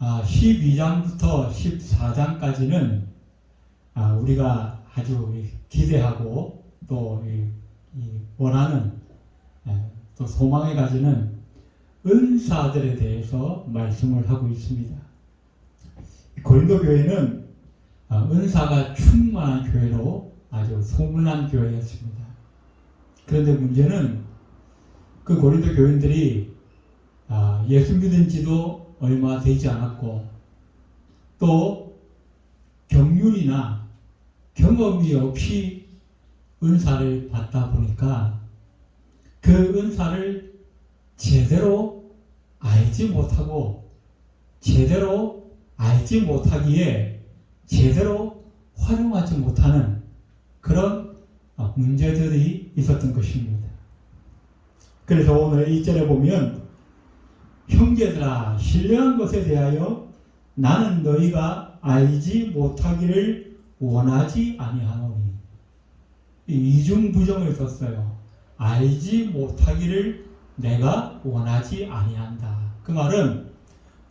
12장부터 14장까지는 우리가 아주 기대하고 또 원하는 또 소망에 가지는 은사들에 대해서 말씀을 하고 있습니다. 고린도 교회는 은사가 충만한 교회로 아주 소문난 교회였습니다. 그런데 문제는 그 고린도 교인들이 예수 믿은 지도 얼마 되지 않았고 또 경륜이나 경험이 없이 은사를 받다 보니까 그 은사를 제대로 알지 못하고 제대로 알지 못하기에 제대로 활용하지 못하는 그런 문제들이 있었던 것입니다. 그래서 오늘 1절에 보면 형제들아 신령한 것에 대하여 나는 너희가 알지 못하기를 원하지 아니하노니 이중부정을 썼어요. 알지 못하기를 내가 원하지 아니한다. 그 말은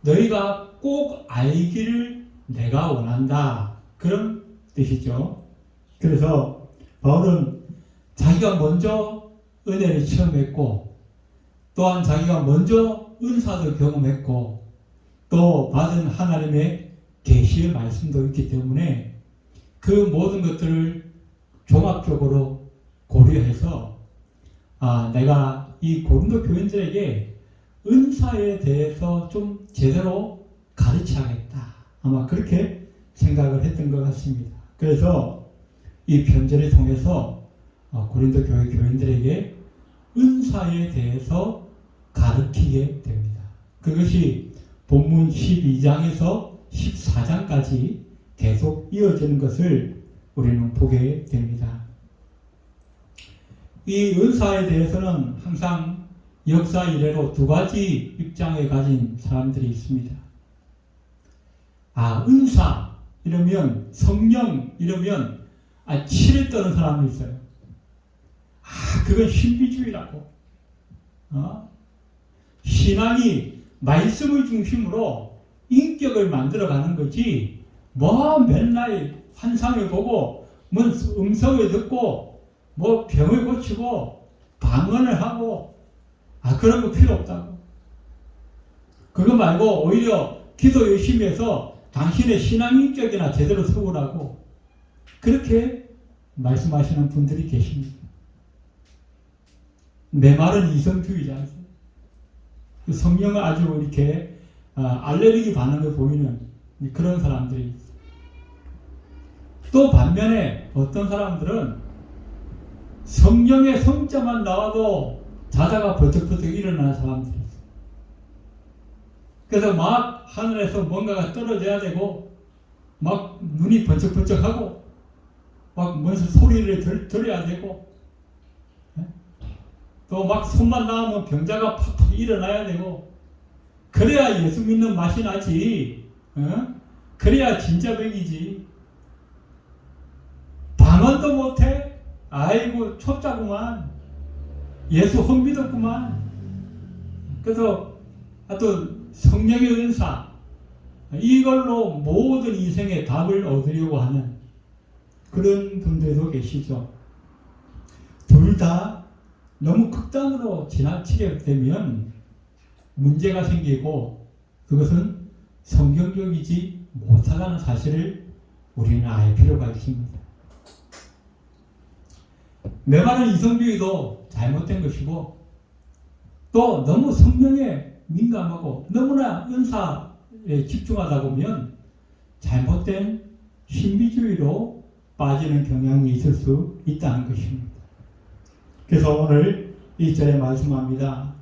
너희가 꼭 알기를 내가 원한다. 그런 뜻이죠. 그래서 바울은 자기가 먼저 은혜를 체험했고 또한 자기가 먼저 은사도 경험했고 또 받은 하나님의 계시의 말씀도 있기 때문에 그 모든 것들을 종합적으로 고려해서 내가 이 고린도 교인들에게 은사에 대해서 좀 제대로 가르쳐야겠다. 아마 그렇게 생각을 했던 것 같습니다. 그래서 이 편지를 통해서 고린도 교회 교인들에게 은사에 대해서 가르치게 됩니다. 그것이 본문 12장에서 14장까지 계속 이어지는 것을 우리는 보게 됩니다. 이 은사에 대해서는 항상 역사 이래로 두 가지 입장을 가진 사람들이 있습니다. 은사 이러면 성령 이러면 치를 떠는 사람이 있어요. 그건 신비주의라고. 신앙이 말씀을 중심으로 인격을 만들어가는 거지 맨날 환상을 보고 음성을 듣고 병을 고치고 방언을 하고 그런 거 필요 없다고. 그거 말고 오히려 기도 열심히 해서 당신의 신앙 인격이나 제대로 세우라고 그렇게 말씀하시는 분들이 계십니다. 내 말은 이성주의자죠. 성령을 아주 이렇게 알레르기 반응을 보이는 그런 사람들이 있어요. 또 반면에 어떤 사람들은 성령의 성자만 나와도 자다가 버쩍버쩍 일어나는 사람들이 있어요. 그래서 막 하늘에서 뭔가가 떨어져야 되고 막 눈이 번쩍번쩍하고 막 무슨 소리를 들어야 되고 또 막 손만 나오면 병자가 팍팍 일어나야 되고 그래야 예수 믿는 맛이 나지. 그래야 진짜 병이지. 방언도 못해? 아이고 촉자구만. 예수 헛 믿었구만. 그래서 또 성령의 은사 이걸로 모든 인생의 답을 얻으려고 하는 그런 분들도 계시죠. 둘 다 너무 극단으로 지나치게 되면 문제가 생기고 그것은 성경적이지 못하다는 사실을 우리는 알 필요가 있습니다. 내 말은 이성주의도 잘못된 것이고 또 너무 성령에 민감하고 너무나 은사에 집중하다 보면 잘못된 신비주의로 빠지는 경향이 있을 수 있다는 것입니다. 그래서 오늘 1절에 말씀합니다.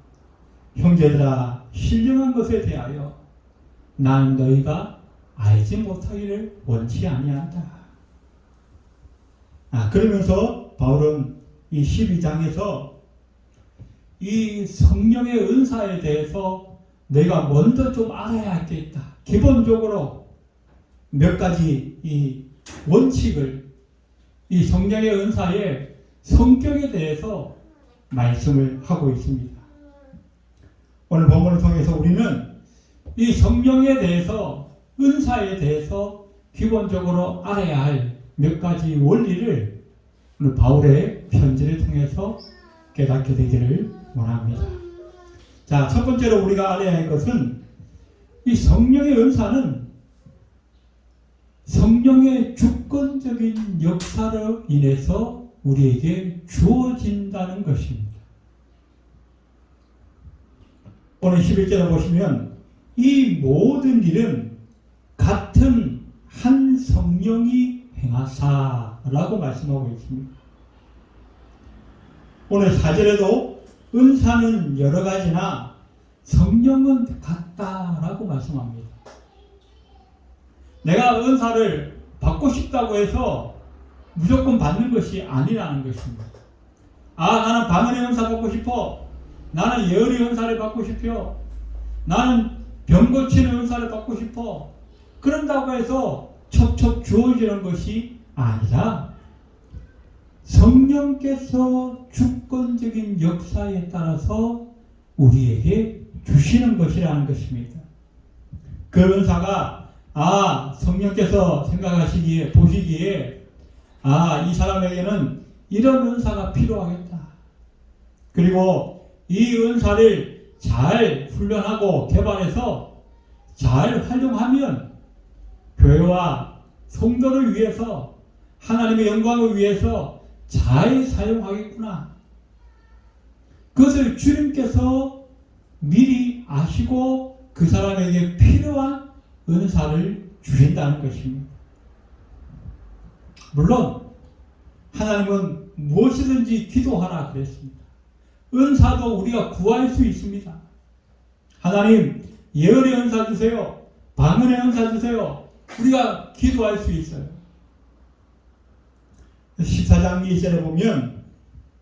형제들아 신령한 것에 대하여 나는 너희가 알지 못하기를 원치 아니한다. 그러면서 바울은 이 12장에서 이 성령의 은사에 대해서 내가 먼저 좀 알아야 할 게 있다. 기본적으로 몇 가지 이 원칙을 이 성령의 은사의 성격에 대해서 말씀을 하고 있습니다. 오늘 본문을 통해서 우리는 이 성령에 대해서, 은사에 대해서 기본적으로 알아야 할 몇 가지 원리를 오늘 바울의 편지를 통해서 깨닫게 되기를 원합니다. 자, 첫 번째로 우리가 알아야 할 것은 이 성령의 은사는 성령의 주권적인 역사로 인해서 우리에게 주어진다는 것입니다. 오늘 11절에 보시면 이 모든 일은 같은 한 성령이 행하사라고 말씀하고 있습니다. 오늘 4절에도 은사는 여러 가지나 성령은 같다라고 말씀합니다. 내가 은사를 받고 싶다고 해서 무조건 받는 것이 아니라는 것입니다. 나는 방언의 은사 받고 싶어. 나는 예언의 은사를 받고 싶어. 나는 병 고치는 은사를 받고 싶어. 그런다고 해서 첩첩 주어지는 것이 아니라 성령께서 주권적인 역사에 따라서 우리에게 주시는 것이라는 것입니다. 그 은사가 성령께서 생각하시기에, 보시기에 이 사람에게는 이런 은사가 필요하겠다. 그리고 이 은사를 잘 훈련하고 개발해서 잘 활용하면 교회와 성도를 위해서, 하나님의 영광을 위해서 잘 사용하겠구나. 그것을 주님께서 미리 아시고 그 사람에게 필요한 은사를 주신다는 것입니다. 물론 하나님은 무엇이든지 기도하라 그랬습니다. 은사도 우리가 구할 수 있습니다. 하나님 예언의 은사 주세요. 방언의 은사 주세요. 우리가 기도할 수 있어요. 14장 2절에 보면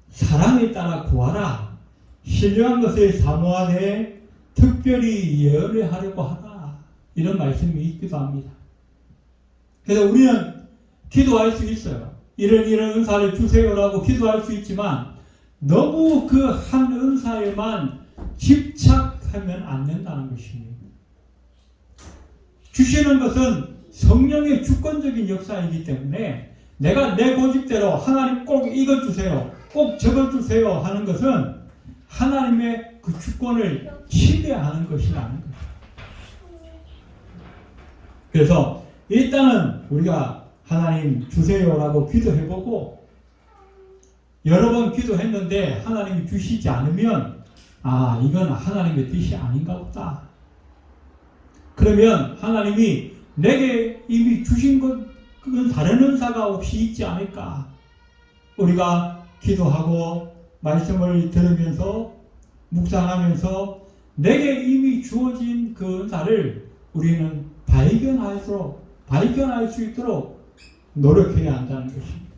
사랑에 따라 구하라. 신령한 것을 사모하되 특별히 예언을 하려고 하라. 이런 말씀이 있기도 합니다. 그래서 우리는 기도할 수 있어요. 이런 은사를 주세요라고 기도할 수 있지만 너무 그 한 은사에만 집착하면 안 된다는 것입니다. 주시는 것은 성령의 주권적인 역사이기 때문에 내가 내 고집대로 하나님 꼭 이것 주세요, 꼭 저것 주세요 하는 것은 하나님의 그 주권을 침해하는 것이라는 거죠. 그래서 일단은 우리가 하나님 주세요라고 기도해보고 여러 번 기도했는데 하나님이 주시지 않으면 이건 하나님의 뜻이 아닌가 보다. 그러면 하나님이 내게 이미 주신 것은 다른 은사가 혹시 있지 않을까? 우리가 기도하고 말씀을 들으면서 묵상하면서 내게 이미 주어진 그 은사를 우리는 발견할 수 있도록 노력해야 한다는 것입니다.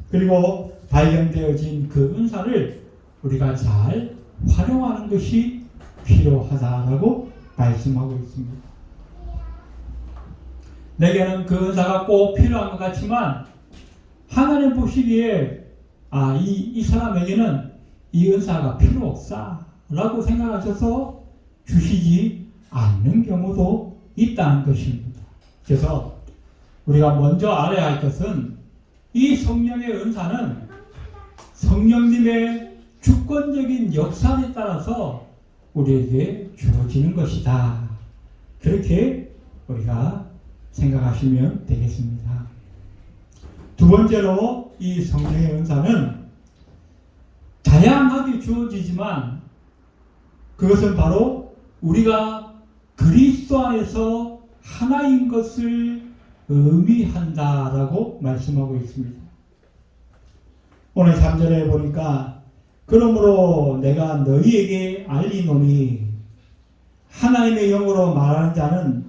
그리고 발견되어진 그 은사를 우리가 잘 활용하는 것이 필요하다라고 말씀하고 있습니다. 내게는 그 은사가 꼭 필요한 것 같지만 하나님 보시기에 이 사람에게는 이 은사가 필요 없다 라고 생각하셔서 주시지 않는 경우도 있다는 것입니다. 그래서 우리가 먼저 알아야 할 것은 이 성령의 은사는 성령님의 주권적인 역사에 따라서 우리에게 주어지는 것이다. 그렇게 우리가 생각하시면 되겠습니다. 두 번째로 이 성령의 은사는 다양하게 주어지지만 그것은 바로 우리가 그리스도 안에서 하나인 것을 의미한다라고 말씀하고 있습니다. 오늘 3절에 보니까 그러므로 내가 너희에게 알리노니 하나님의 영으로 말하는 자는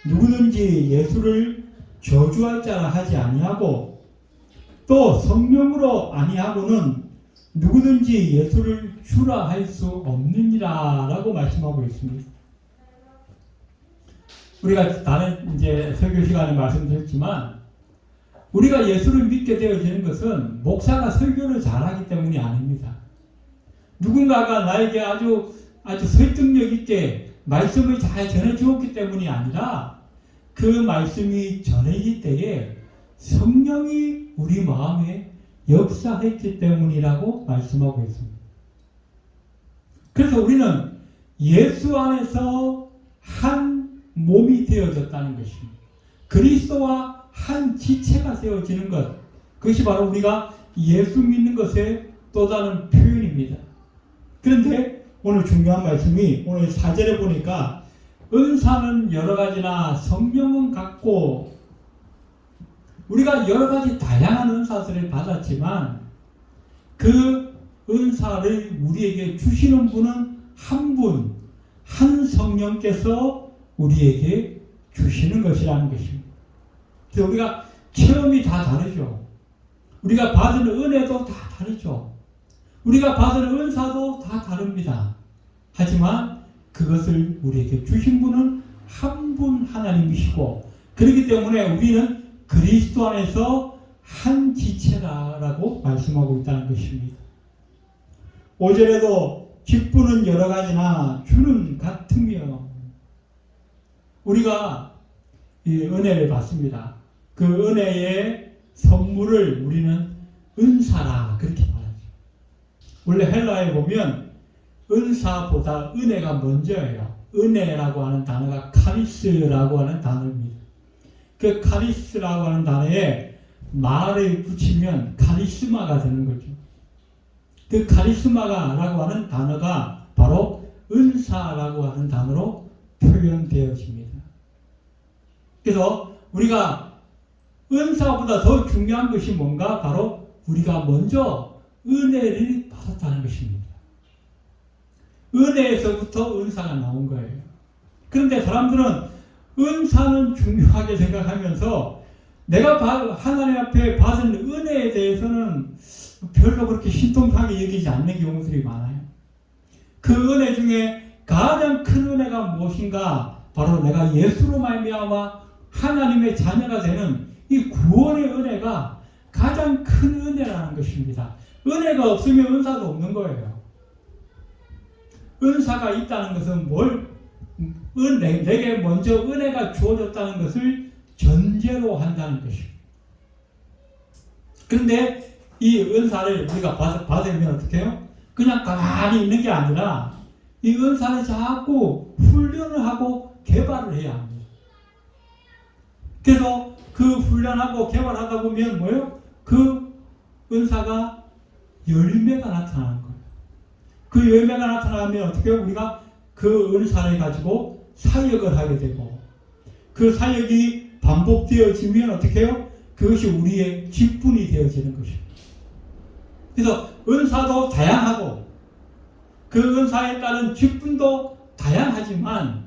누구든지 예수를 저주할 자라 하지 아니하고 또 성령으로 아니하고는 누구든지 예수를 주라 할 수 없느니라 라고 말씀하고 있습니다. 우리가 다른 설교 시간에 말씀드렸지만 우리가 예수를 믿게 되어지는 것은 목사가 설교를 잘하기 때문이 아닙니다. 누군가가 나에게 아주 설득력 있게 말씀을 잘 전해주었기 때문이 아니라 그 말씀이 전해질 때에 성령이 우리 마음에 역사했기 때문이라고 말씀하고 있습니다. 그래서 우리는 예수 안에서 한 몸이 되어졌다는 것입니다. 그리스도와 한 지체가 되어지는 것, 그것이 바로 우리가 예수 믿는 것의 또 다른 표현입니다. 그런데 오늘 중요한 말씀이 오늘 4절에 보니까 은사는 여러 가지나 성령은 같고, 우리가 여러 가지 다양한 은사들을 받았지만 그 은사를 우리에게 주시는 분은 한 분, 한 성령께서 우리에게 주시는 것이라는 것입니다. 그래서 우리가 체험이 다 다르죠. 우리가 받은 은혜도 다 다르죠. 우리가 받은 은사도 다 다릅니다. 하지만 그것을 우리에게 주신 분은 한 분 하나님이시고, 그렇기 때문에 우리는 그리스도 안에서 한 지체라고 말씀하고 있다는 것입니다. 5절에도 직분은 여러 가지나 주는 같으며, 우리가 이 은혜를 받습니다. 그 은혜의 선물을 우리는 은사라 그렇게 말하죠. 원래 헬라에 보면 은사보다 은혜가 먼저예요. 은혜라고 하는 단어가 카리스라고 하는 단어입니다. 그 카리스라고 하는 단어에 말을 붙이면 카리스마가 되는 거죠. 그 카리스마라고 하는 단어가 바로 은사라고 하는 단어로 표현되어집니다. 그래서 우리가 은사보다 더 중요한 것이 뭔가? 바로 우리가 먼저 은혜를 받았다는 것입니다. 은혜에서부터 은사가 나온 거예요. 그런데 사람들은 은사는 중요하게 생각하면서 내가 하나님 앞에 받은 은혜에 대해서는 별로 그렇게 신통하게 여기지 않는 경우들이 많아요. 그 은혜 중에 가장 큰 은혜가 무엇인가? 바로 내가 예수로 말미암아 하나님의 자녀가 되는 이 구원의 은혜가 가장 큰 은혜라는 것입니다. 은혜가 없으면 은사도 없는 거예요. 은사가 있다는 것은 내게 먼저 은혜가 주어졌다는 것을 전제로 한다는 것입니다. 그런데 이 은사를 우리가 받으면 어떻게 해요? 그냥 가만히 있는 게 아니라 이 은사를 자꾸 훈련을 하고 개발을 해야 합니다. 그래서 그 훈련하고 개발하다 보면 뭐예요? 그 은사가 열매가 나타나는 거예요. 그 열매가 나타나면 어떻게 해요? 우리가 그 은사를 가지고 사역을 하게 되고, 그 사역이 반복되어지면 어떻게 해요? 그것이 우리의 직분이 되어지는 것입니다. 그래서 은사도 다양하고 그 은사에 따른 직분도 다양하지만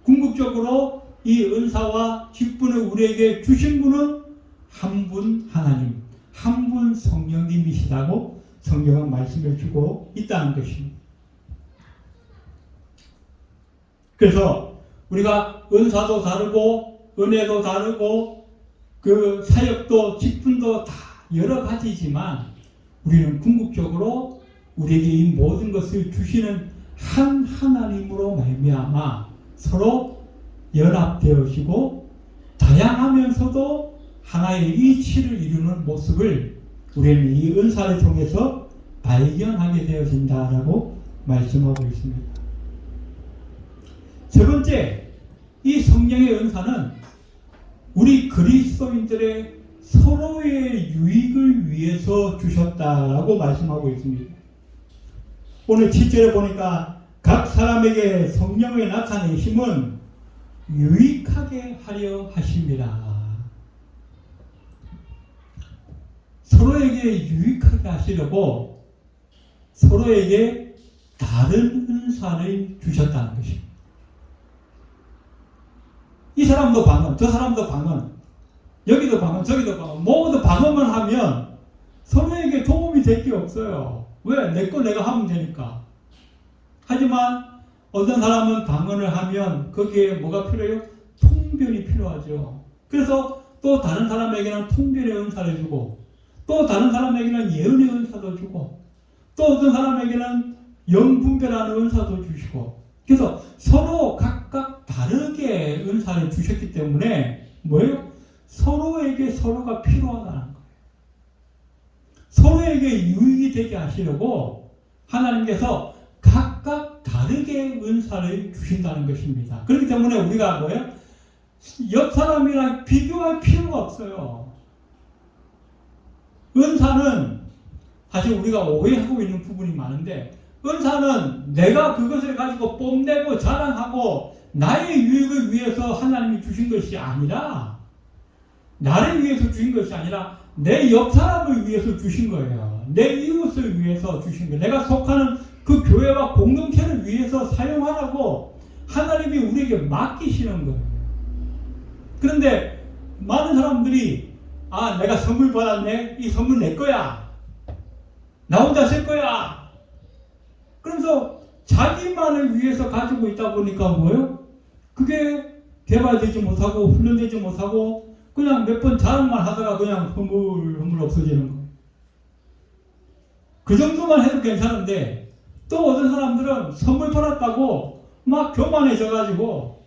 궁극적으로 이 은사와 직분을 우리에게 주신 분은 한 분 하나님, 한 분 성령님이시다고 성경은 말씀해 주고 있다는 것입니다. 그래서 우리가 은사도 다르고 은혜도 다르고 그 사역도 직분도 다 여러 가지지만 우리는 궁극적으로 우리에게 이 모든 것을 주시는 한 하나님으로 말미암아 서로 연합되어지고 다양하면서도 하나의 이치를 이루는 모습을 우리는 이 은사를 통해서 발견하게 되어진다라고 말씀하고 있습니다. 세 번째, 이 성령의 은사는 우리 그리스도인들의 서로의 유익을 위해서 주셨다라고 말씀하고 있습니다. 오늘 7절에 보니까 각 사람에게 성령의 나타내심은 유익하게 하려 하심이라. 서로에게 유익하게 하시려고 서로에게 다른 은사를 주셨다는 것입니다. 이 사람도 방언, 저 사람도 방언, 여기도 방언, 저기도 방언, 모두 방언만 하면 서로에게 도움이 될 게 없어요. 왜? 내 거 내가 하면 되니까. 하지만 어떤 사람은 방언을 하면 거기에 뭐가 필요해요? 통변이 필요하죠. 그래서 또 다른 사람에게는 통변의 은사를 주고, 또 다른 사람에게는 예언의 은사도 주고, 또 어떤 사람에게는 영분별하는 은사도 주시고, 그래서 서로 각각 다르게 은사를 주셨기 때문에 뭐예요? 서로에게 서로가 필요하다는 거예요. 서로에게 유익이 되게 하시려고 하나님께서 각각 다르게 은사를 주신다는 것입니다. 그렇기 때문에 우리가 뭐예요? 옆 사람이랑 비교할 필요가 없어요. 은사는 사실 우리가 오해하고 있는 부분이 많은데, 은사는 내가 그것을 가지고 뽐내고 자랑하고 나의 유익을 위해서 하나님이 주신 것이 아니라, 나를 위해서 주신 것이 아니라 내 옆 사람을 위해서 주신 거예요. 내 이웃을 위해서 주신 거예요. 내가 속하는 그 교회와 공동체를 위해서 사용하라고 하나님이 우리에게 맡기시는 거예요. 그런데 많은 사람들이 내가 선물 받았네. 이 선물 내 거야. 나 혼자 쓸 거야. 그러면서 자기만을 위해서 가지고 있다 보니까 뭐예요? 그게 개발되지 못하고 훈련되지 못하고 그냥 몇 번 자랑만 하다가 그냥 허물허물 없어지는 거예요. 그 정도만 해도 괜찮은데 또 어떤 사람들은 선물 받았다고 막 교만해져가지고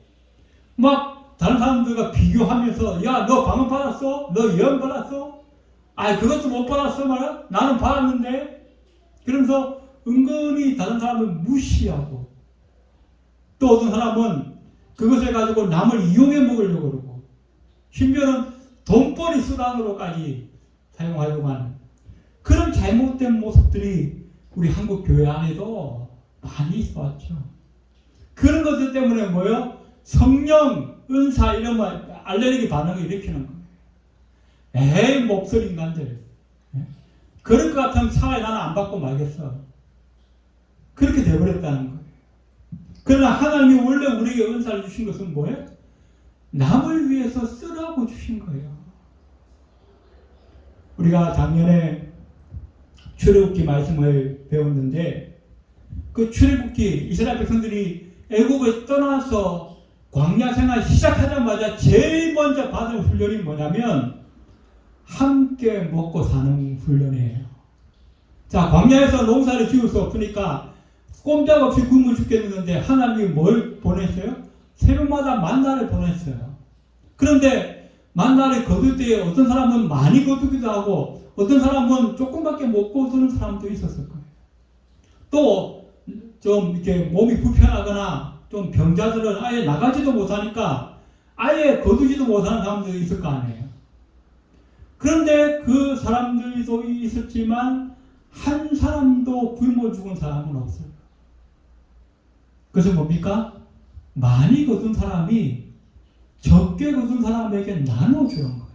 막 다른 사람들과 비교하면서 야, 너 방언 받았어? 너 예언 받았어? 그것도 못 받았어 말이야? 나는 받았는데? 그러면서 은근히 다른 사람을 무시하고, 또 어떤 사람은 그것을 가지고 남을 이용해 먹으려고 그러고, 심지어는 돈벌이 수단으로까지 사용하려고 하는 그런 잘못된 모습들이 우리 한국 교회 안에도 많이 있어왔죠. 그런 것들 때문에 뭐예요? 성령, 은사 이런 말 알레르기 반응을 일으키는 거예요. 에이, 목소리 인간들. 그럴 것 같으면 차라리 나는 안 받고 말겠어. 그렇게 되어버렸다는 거예요. 그러나 하나님이 원래 우리에게 은사를 주신 것은 뭐예요? 남을 위해서 쓰라고 주신 거예요. 우리가 작년에 출애굽기 말씀을 배웠는데, 그 출애굽기 이스라엘 백성들이 애굽을 떠나서 광야 생활 시작하자마자 제일 먼저 받은 훈련이 뭐냐면 함께 먹고 사는 훈련이에요. 자, 광야에서 농사를 지을 수 없으니까 꼼짝없이 굶어 죽겠는데 하나님이 뭘 보냈어요? 새벽마다 만나를 보냈어요. 그런데 만나를 거둘 때에 어떤 사람은 많이 거두기도 하고 어떤 사람은 조금밖에 못 거두는 사람도 있었을 거예요. 또 좀 이렇게 몸이 불편하거나 좀 병자들은 아예 나가지도 못하니까 아예 거두지도 못하는 사람들이 있을 거 아니에요. 그런데 그 사람들도 있었지만 한 사람도 굶어 죽은 사람은 없어요. 그것은 뭡니까? 많이 거둔 사람이 적게 거둔 사람에게 나눠주는 거예요.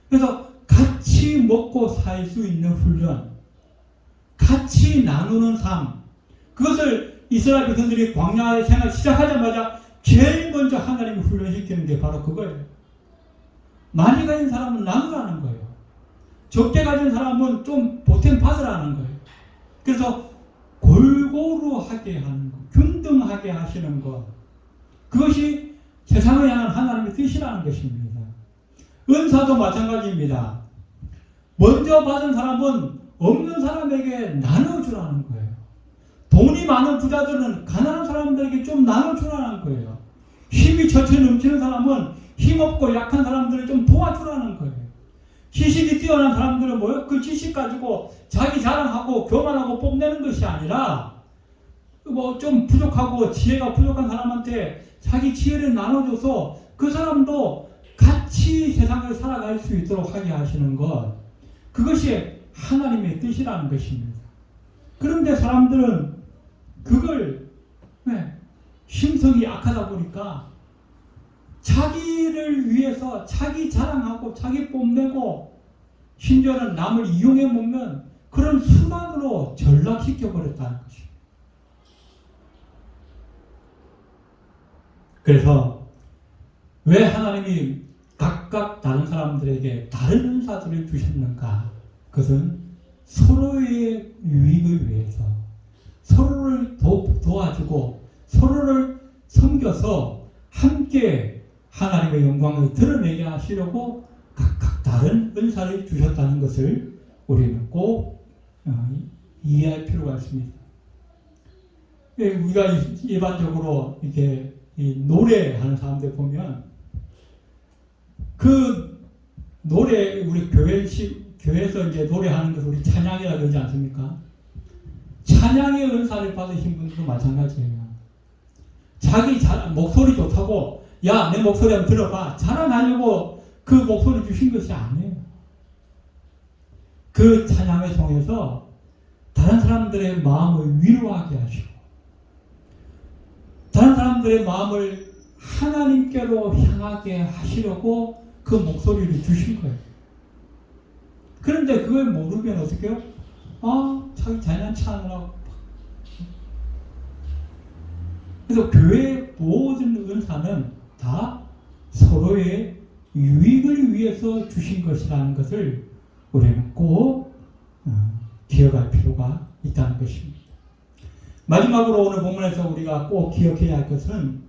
그래서 같이 먹고 살 수 있는 훈련, 같이 나누는 삶, 그것을 이스라엘 백성들이 광야의 생활 시작하자마자 제일 먼저 하나님이 훈련시키는 게 바로 그거예요. 많이 가진 사람은 나누라는 거예요. 적게 가진 사람은 좀 보탬 받으라는 거예요. 그래서 골고루 하게 하는 것, 균등하게 하시는 것, 그것이 세상을 향한 하나님의 뜻이라는 것입니다. 은사도 마찬가지입니다. 먼저 받은 사람은 없는 사람에게 나눠주라는 거예요. 돈이 많은 부자들은 가난한 사람들에게 좀 나눠주라는 거예요. 힘이 젖혀 넘치는 사람은 힘없고 약한 사람들을 좀 도와주라는 거예요. 지식이 뛰어난 사람들은 뭐예요? 그 지식 가지고 자기 자랑하고 교만하고 뽐내는 것이 아니라 뭐 좀 부족하고 지혜가 부족한 사람한테 자기 지혜를 나눠줘서 그 사람도 같이 세상을 살아갈 수 있도록 하게 하시는 것, 그것이 하나님의 뜻이라는 것입니다. 그런데 사람들은 그걸 심성이 약하다 보니까 자기를 위해서 자기 자랑하고 자기 뽐내고 심지어는 남을 이용해 먹는 그런 수단으로 전락시켜버렸다는 것입니다. 그래서 왜 하나님이 각각 다른 사람들에게 다른 은사들을 주셨는가? 그것은 서로의 유익을 위해서, 서로를 도와주고 서로를 섬겨서 함께 하나님의 영광을 드러내게 하시려고 각각 다른 은사를 주셨다는 것을 우리는 꼭 이해할 필요가 있습니다. 우리가 일반적으로 이렇게 노래하는 사람들 보면 그 노래 우리 교회에서 이제 노래하는 것을 우리 찬양이라 그러지 않습니까? 찬양의 은사를 받으신 분들도 마찬가지예요. 자기 목소리 좋다고 야 내 목소리 한번 들어봐 자랑하려고 그 목소리 주신 것이 아니에요. 그 찬양을 통해서 다른 사람들의 마음을 위로하게 하시고 다른 사람들의 마음을 하나님께로 향하게 하시려고 그 목소리를 주신 거예요. 그런데 그걸 모르면 어떻게 해요? 자기 자녀 찬양하고. 그래서 교회의 모든 은사는 다 서로의 유익을 위해서 주신 것이라는 것을 우리는 꼭 기억할 필요가 있다는 것입니다. 마지막으로 오늘 본문에서 우리가 꼭 기억해야 할 것은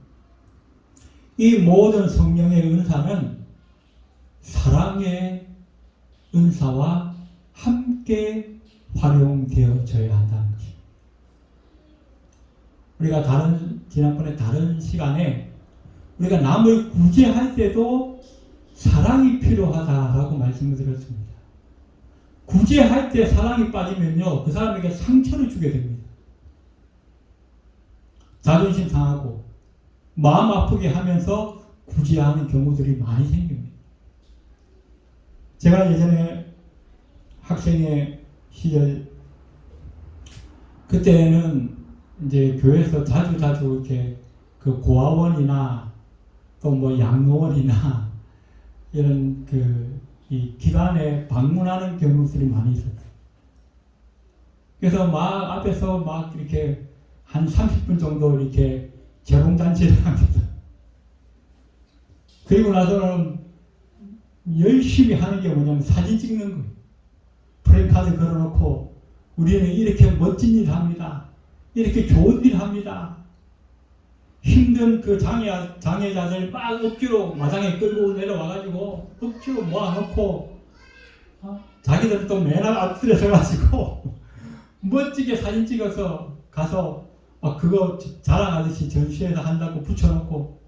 이 모든 성령의 은사는 사랑의 은사와 함께 활용되어져야 한다는 것입니다. 우리가 지난번에 다른 시간에 우리가 남을 구제할 때도 사랑이 필요하다라고 말씀을 드렸습니다. 구제할 때 사랑이 빠지면요, 그 사람에게 상처를 주게 됩니다. 자존심 상하고 마음 아프게 하면서 구제하는 경우들이 많이 생깁니다. 제가 예전에 학생의 시절 그때는 이제 교회에서 자주 이렇게 그 고아원이나 또 뭐 양로원이나 이런 이 기관에 방문하는 경우들이 많이 있었어요. 그래서 막 앞에서 막 이렇게 한 30분 정도 이렇게 재롱잔치를 합니다. 그리고 나서는 열심히 하는 게 뭐냐면 사진 찍는 거예요. 프레임카드 걸어놓고 우리는 이렇게 멋진 일 합니다. 이렇게 좋은 일 합니다. 힘든 그 장애자들 막 억지로 마당에 끌고 내려와가지고 억지로 모아놓고 자기들 또 맨 앞들에 서가지고 멋지게 사진 찍어서 가서 그거 자랑하듯이 전시회에서 한다고 붙여놓고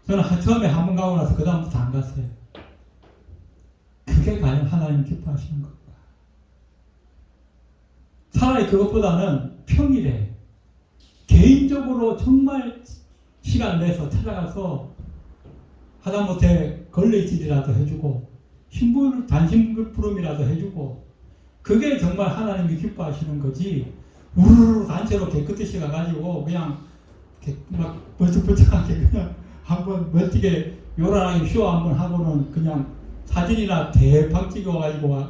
저는 처음에 한 번 가고 나서 그 다음부터 안 갔어요. 그게 과연 하나님 기뻐하시는 건가? 차라리 그것보다는 평일에 개인적으로 정말 시간 내서 찾아가서 하다못해 걸레질이라도 해주고 단심부름이라도 해주고 그게 정말 하나님이 기뻐하시는 거지. 우르르 단체로 깨끗이 가가지고 그냥 막 벌쩍벌쩍하게 그냥 한번 멋지게 요란하게 쇼 한번 하고는 그냥 사진이나 대박 찍어가지고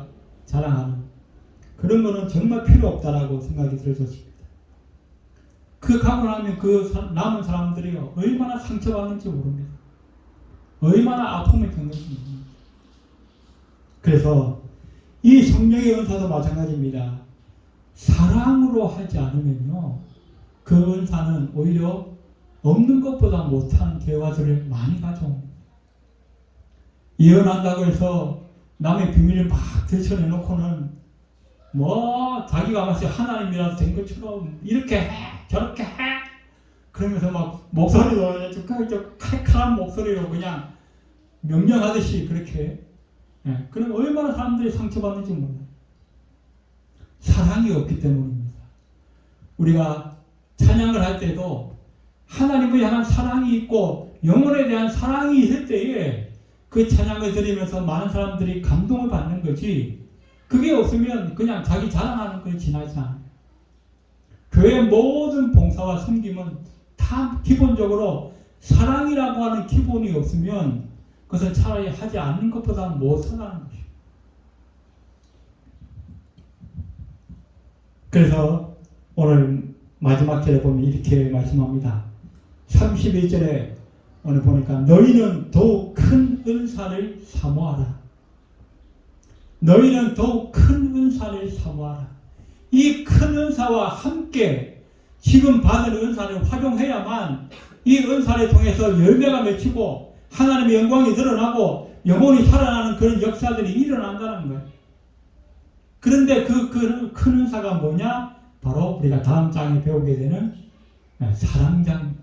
자랑하는 그런 거는 정말 필요 없다라고 생각이 들어졌습니다. 그 가고 나면 그 남은 사람들이 얼마나 상처받는지 모릅니다. 얼마나 아픔을 겪는지 모릅니다. 그래서 이 성령의 은사도 마찬가지입니다. 사랑으로 하지 않으면요, 그 은사는 오히려 없는 것보다 못한 결과들을 많이 가져옵니다. 예언한다고 해서 남의 비밀을 막 들춰내놓고는 자기가 마치 하나님이라도 된 것처럼 이렇게 해 저렇게 해 그러면서 막 목소리도 좀 칼칼한 목소리로 그냥 명령하듯이 그렇게 그럼 얼마나 사람들이 상처받는지 몰라요. 사랑이 없기 때문입니다. 우리가 찬양을 할 때도 하나님을 향한 사랑이 있고 영혼에 대한 사랑이 있을 때에 그 찬양을 들으면서 많은 사람들이 감동을 받는 거지, 그게 없으면 그냥 자기 자랑하는 걸 지나지 않아요. 교회의 모든 봉사와 섬김은 다 기본적으로 사랑이라고 하는 기본이 없으면 그것은 차라리 하지 않는 것보다 못하다는 것이에요. 그래서 오늘 마지막 절에 보면 이렇게 말씀합니다. 31절에 오늘 보니까 너희는 더욱 큰 은사를 사모하라. 너희는 더욱 큰 은사를 사모하라. 이 큰 은사와 함께 지금 받은 은사를 활용해야만 이 은사를 통해서 열매가 맺히고 하나님의 영광이 드러나고 영혼이 살아나는 그런 역사들이 일어난다는 거예요. 그런데 그 큰 은사가 뭐냐? 바로 우리가 다음 장에 배우게 되는 사랑장,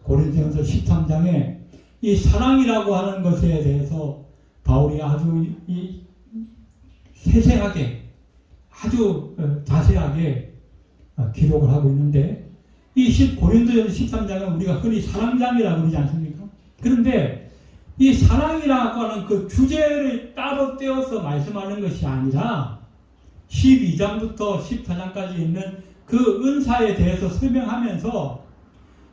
고린도전서 13장에 이 사랑이라고 하는 것에 대해서 바울이 아주 세세하게, 아주 자세하게 기록을 하고 있는데, 이 고린도전서 13장은 우리가 흔히 사랑장이라고 그러지 않습니까? 그런데 이 사랑이라고 하는 그 주제를 따로 떼어서 말씀하는 것이 아니라 12장부터 14장까지 있는 그 은사에 대해서 설명하면서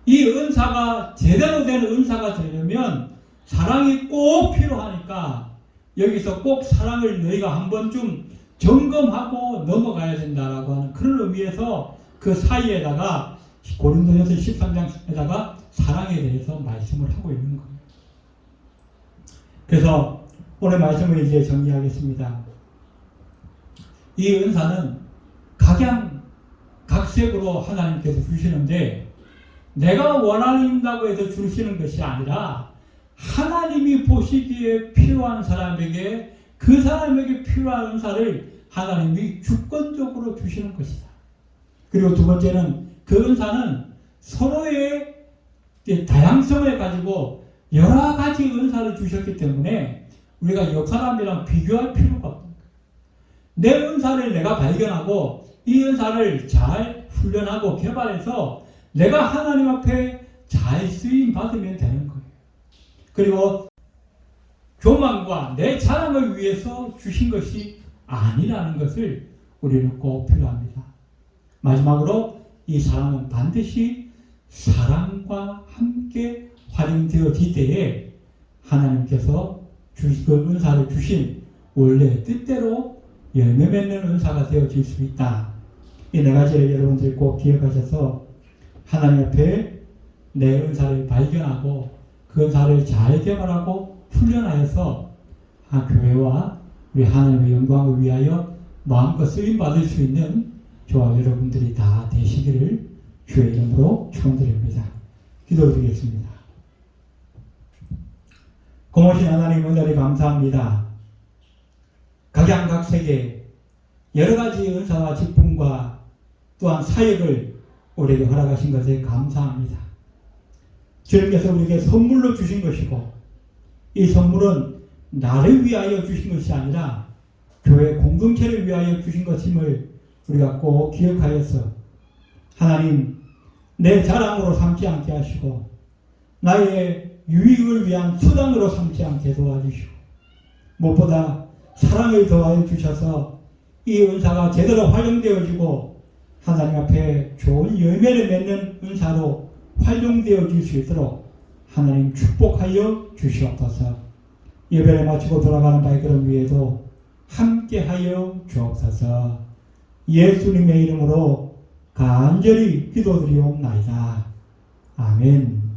이 은사가 제대로 된 은사가 되려면 사랑이 꼭 필요하니까 여기서 꼭 사랑을 너희가 한 번쯤 점검하고 넘어가야 된다라고 하는 그런 의미에서 그 사이에다가 고린도전서 13장에다가 사랑에 대해서 말씀을 하고 있는 거예요. 그래서 오늘 말씀을 이제 정리하겠습니다. 이 은사는 각색으로 하나님께서 주시는데 내가 원한다고 해서 주시는 것이 아니라 하나님이 보시기에 필요한 사람에게 그 사람에게 필요한 은사를 하나님이 주권적으로 주시는 것이다. 그리고 두 번째는 그 은사는 서로의 다양성을 가지고 여러 가지 은사를 주셨기 때문에 우리가 옆 사람이랑 비교할 필요가 없습니다. 내 은사를 내가 발견하고 이 은사를 잘 훈련하고 개발해서 내가 하나님 앞에 잘 쓰임 받으면 되는 거예요. 그리고 교만과 내 자랑을 위해서 주신 것이 아니라는 것을 우리는 꼭 필요합니다. 마지막으로 이 사랑은 반드시 사랑과 함께 활용되어질 때에 하나님께서 그 은사를 주신 원래 뜻대로 열매 맺는 은사가 되어질 수 있다. 이 네 가지를 여러분들이 꼭 기억하셔서 하나님 앞에 내 은사를 발견하고 그 은사를 잘 개발하고 훈련하여서 교회와 우리 하나님의 영광을 위하여 마음껏 쓰임받을 수 있는 저와 여러분들이 다 되시기를 주의 이름으로 축원드립니다. 기도드리겠습니다. 고마우신 하나님 은혜를 감사합니다. 각양각색의 여러 가지 은사와 직분과 또한 사역을 우리에게 허락하신 것에 감사합니다. 주님께서 우리에게 선물로 주신 것이고 이 선물은 나를 위하여 주신 것이 아니라 교회 공동체를 위하여 주신 것임을 우리가 꼭 기억하여서 하나님 내 자랑으로 삼지 않게 하시고 나의 유익을 위한 수단으로 삼지 않게 도와주시고 무엇보다 사랑을 더하여 주셔서 이 은사가 제대로 활용되어지고 하나님 앞에 좋은 열매를 맺는 은사로 활용되어질 수 있도록 하나님 축복하여 주시옵소서. 예배를 마치고 돌아가는 발걸음 위에도 함께하여 주옵소서. 예수님의 이름으로 간절히 기도드리옵나이다. 아멘.